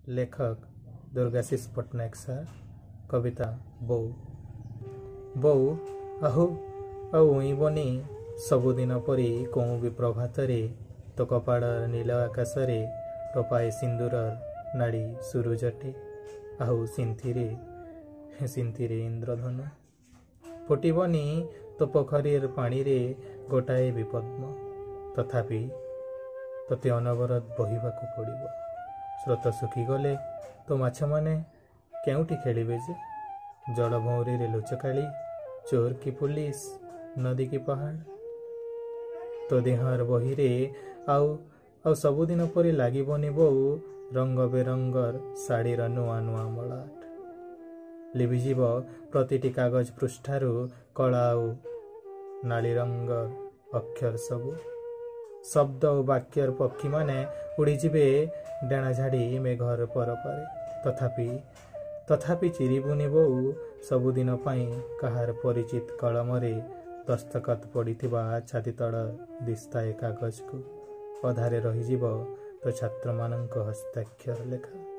लेखक दुर्गाशीष पट्टनायक सार। कविता बोऊ बोऊ आहु आईबनी सबुदिन परी कौं भी प्रभात रे तो कपाड़ नील आकाश रे टपाए सिंदूर नाड़ी सुरुजटे आहु सिंथिरे इंद्रधनु फुटबनी तो पोखरीर पानी रे गोटाए भी पद्म तथापि तते अनवरत बहिबाकू पड़िबो। स्रोत सुखीगले तो माछ माने केउटी खेलिबे जे जड़ भौरी रे लुचकाली चोर की पुलिस नदी की पहाड़ तो देहर बहिरे आउ सबुदिन परी लागिबनी बोऊ रंग बेरंगर शाढ़ीर नुआ नुआ मलाट लिभिजीव प्रतिटी कागज पृष्ठारु कला नाली रंगर अक्षर सबू शब्द और वाक्यर पक्षी माने उड़ीजे डेणा झाड़ी मेघर पर पारे तथापि चिरीबुनी बोऊ सबुदिन पाई कहार परिचित कलमरे दस्तखत पड़िथिबा छाती तड़ दिस्ताए कागज को अधारे रहीजिब तो छात्र मानक हस्ताक्षर लेखा।